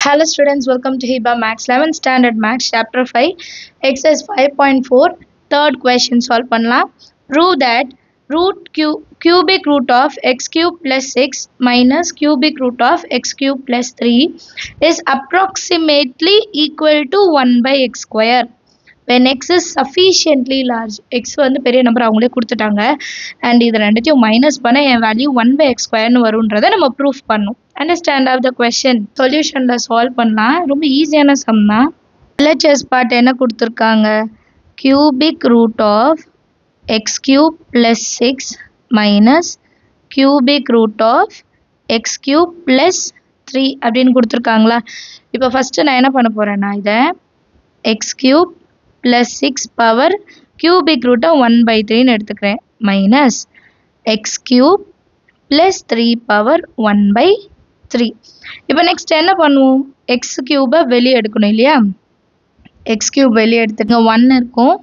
Hello students, welcome to Hiba Max 11th Standard Max Chapter 5 Exercise 5.4 Third question solve பண்ணலாம். Prove that cubic root of x cube plus 6 minus cubic root of x cube plus 3 is approximately equal to 1 by x square when x is sufficiently large. X வந்து பெரிய number அவங்களே கொடுத்துட்டாங்க and இது ரெண்டுத்தையும் minus பண்ண என் value 1 by x ஸ்கொயர்னு வரும்ன்றதை நம்ம proof பண்ணணும். அண்டர்ஸ்டாண்ட் ஆஃப் த கொஸ்டின் சொல்யூஷனில் சால்வ் பண்ணலாம். ரொம்ப ஈஸியான சம் தான். LHS பார்ட் என்ன கொடுத்துருக்காங்க? cubic root of x cube plus 6 minus cubic root of x cube plus 3 அப்படின்னு கொடுத்துருக்காங்களா? இப்போ ஃபஸ்ட்டு நான் என்ன பண்ண போகிறேன்னா இதை x cube plus 6 power cubic root of 1 by 3 எடுத்துக்கிறேன் minus x cube plus 3 power 1 by 3. இப்போ next என்ன பண்ணுவோம்? x cube வெளியே எடுக்கணும் இல்லையா? x cube வெளியே எடுத்துங்க 1 இருக்கும்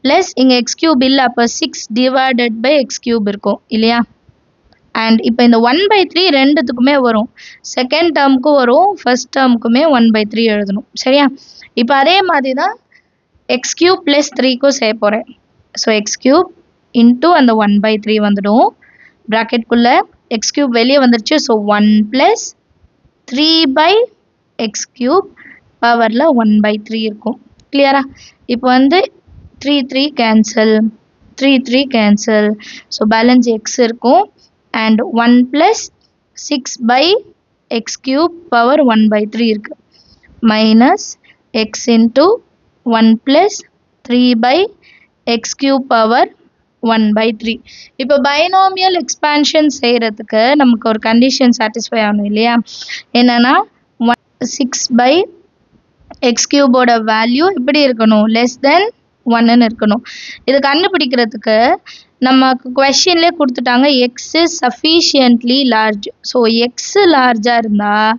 plus இங்க x cube இல்லை அப்போ 6 divided by x cube இருக்கும் இல்லையா? and இப்போ இந்த 1 by 3 ரெண்டுத்துக்குமே வரும். செகண்ட் டேர்முக்கும் வரும், ஃபர்ஸ்ட் டேர்முக்குமே 1 by 3 எழுதணும். சரியா? இப்போ அதே மாதிரி தான் x cube plus 3 को செய்ய போகிறேன். ஸோ x cube into அந்த 1 by 3 வந்துடும். ப்ராக்கெட்குள்ளே x cube வெளியே வந்துருச்சு. So 1 plus 3 by x cube பவரில் 1 by 3 இருக்கும். கிளியரா? இப்போ வந்து 3 cancel, 3 cancel. So balance x இருக்கும் and 1 plus 6 by x cube power 1 by 3 இருக்கு. Minus x into 1 plus 3 by x cube power 1 by 3. இப்போ பைனாமியல் எக்ஸ்பான்ஷன் செய்கிறதுக்கு நமக்கு ஒரு கண்டிஷன் சாட்டிஸ்ஃபை ஆகணும் இல்லையா? என்னன்னா 6 by x cube வேல்யூ எப்படி இருக்கணும்? லெஸ் தென் 1ன்னு இருக்கணும். இது கண்டுபிடிக்கிறதுக்கு நமக்கு கொஸ்டின்லேயே கொடுத்துட்டாங்க x is sufficiently large. So x லார்ஜாக இருந்தால்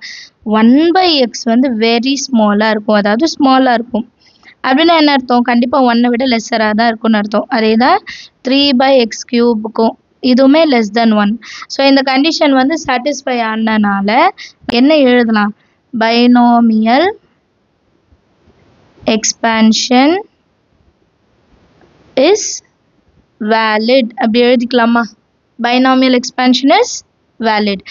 1 by x வந்து வெரி ஸ்மாலாக இருக்கும், அதாவது ஸ்மாலாக இருக்கும். அப்படின்னா என்ன அர்த்தம்? கண்டிப்பாக 1 விட லெஸ்ஸராக தான் இருக்கும்னு அர்த்தம். அதே தான் 3 by x கியூபுக்கும் இதுவுமே லெஸ் தென் 1. ஸோ இந்த கண்டிஷன் வந்து சாட்டிஸ்ஃபை ஆனனால என்ன எழுதலாம்? பைனாமியல் எக்ஸ்பான்ஷன் இஸ் வேலிட் அப்படி எழுதிக்கலாமா? Binomial expansion is valid.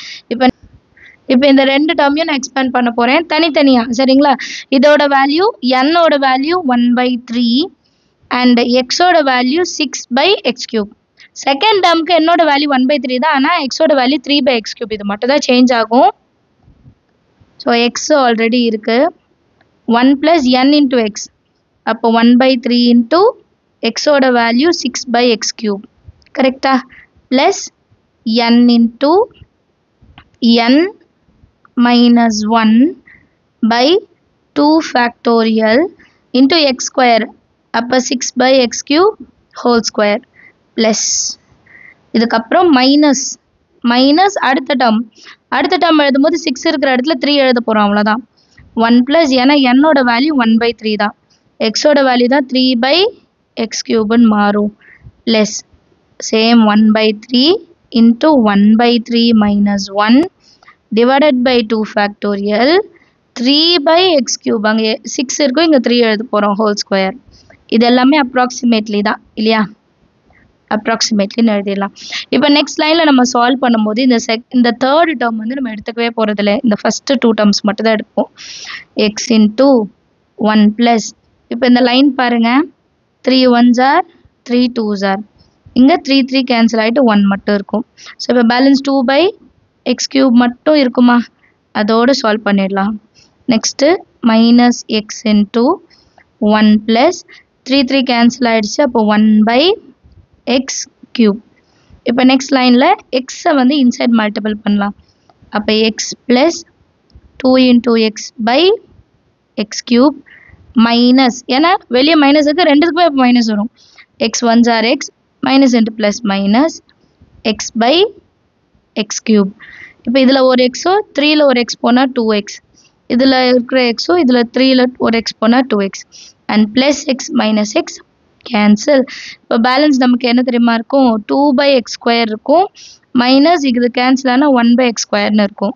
இப்போ இந்த ரெண்டு டேர்மையும் நான் எக்ஸ்பேண்ட் பண்ண போகிறேன் தனித்தனியாக. சரிங்களா? இதோட வேல்யூ என்னோட வேல்யூ 1 by 3 அண்ட் எக்ஸோட value 6 by x cube. Second டேர்முக்கு என்னோட வேல்யூ 1 by 3 தான், ஆனால் எக்ஸோட வேல்யூ 3 by x cube. இது மட்டும் தான் சேஞ்ச் ஆகும். ஸோ எக்ஸ் ஆல்ரெடி இருக்குது. 1 plus n into x, அப்போ 1 by 3 into எக்ஸோட வேல்யூ 6 by x cube. கரெக்டா? Plus n into n minus 1 by 2 factorial into x square. அப்போ 6 by x cube whole square plus இதுக்கப்புறம் மைனஸ் அடுத்த term எழுதும்போது 6 இருக்கிற இடத்துல 3 எழுத போகிறோம், அவ்வளோதான். 1 plus ஏன்னா என்னோட வேல்யூ 1 by 3 தான், எக்ஸோட வேல்யூ தான் 3 by x cubeன்னு மாறும். Plus same 1 by 3 into 1 by 3 minus 1 divided by 2 factorial 3 by x cube. அங்கே 6 இருக்கும், இங்கே 3 எழுத போகிறோம், ஹோல் ஸ்கொயர். இது எல்லாமே அப்ராக்சிமேட்லி தான் இல்லையா? அப்ராக்சிமேட்லின்னு எழுதிடலாம். இப்போ நெக்ஸ்ட் லைனில் நம்ம சால்வ் பண்ணும்போது இந்த தேர்ட் டேர்ம் வந்து நம்ம எடுத்துக்கவே போகிறதில்ல. இந்த ஃபஸ்ட்டு 2 டேர்ம்ஸ் மட்டும் தான் எடுப்போம். x into 1 plus இப்போ இந்த லைன் பாருங்கள், 3 1s are 3 2s are. இங்கே 3 கேன்சல் ஆகிட்டு 1 மட்டும் இருக்கும். ஸோ இப்போ பேலன்ஸ் 2 by x cube மட்டும் இருக்குமா? அதோடு சால்வ் பண்ணிடலாம். Next minus x into 1 plus 3 cancel ஆகிடுச்சு, அப்போ 1 by x cube. இப்போ நெக்ஸ்ட் லைனில் எக்ஸை வந்து இன்சைட் மல்டிபிள் பண்ணலாம். அப்போ x plus 2 into x by x cube minus, ஏன்னா வெளியே மைனஸ் இருக்குது, ரெண்டுத்துக்குமே இப்போ மைனஸ் வரும். x 1s are x minus into plus minus x by x cube. இப்போ இதில் ஒரு எக்ஸோ 3ல் ஒரு எக்ஸ் போனால் 2x, இதில் இருக்கிற எக்ஸோ இதில் 3ல் ஒரு எக்ஸ் போனால் 2x and plus X minus X cancel. இப்போ பேலன்ஸ் நமக்கு என்ன தெரியுமா இருக்கும்? 2 by x ஸ்கொயர் இருக்கும், மைனஸ் இது கேன்சல் ஆனால் 1 by x ஸ்கொயர்னு இருக்கும்.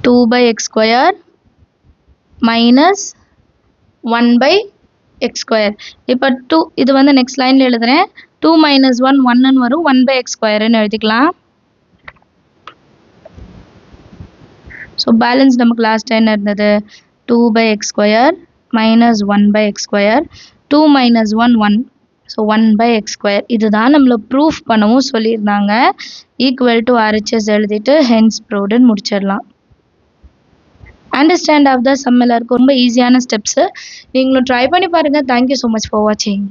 2 by x square minus 1 by x square. இப்போ 2 இது வந்து நெக்ஸ்ட் லைன்ல எழுதுறேன். 2 minus 1 1 ன்னு வரும். 1 by x square ன்னு எழுதிக்கலாம். ஸோ பேலன்ஸ் நமக்கு லாஸ்ட் என்ன இருந்தது? 2 by x square minus 1 by x square. 2 minus 1 1. So 1 by x square. இதுதான் நம்மளை ப்ரூஃப் பண்ணவும் சொல்லியிருந்தாங்க. ஈக்குவல் டு RHS எழுதிட்டு ஹென்ஸ் ப்ரூவ்டுன்னு முடிச்சிடலாம். அண்டர்ஸ்டாண்ட் ஆஃப் த சம் எல்லாருக்கும் ரொம்ப ஈஸியான ஸ்டெப்ஸு. நீங்களும் ட்ரை பண்ணி பாருங்கள். தேங்க்யூ ஸோ மச் ஃபார் வாட்சிங்.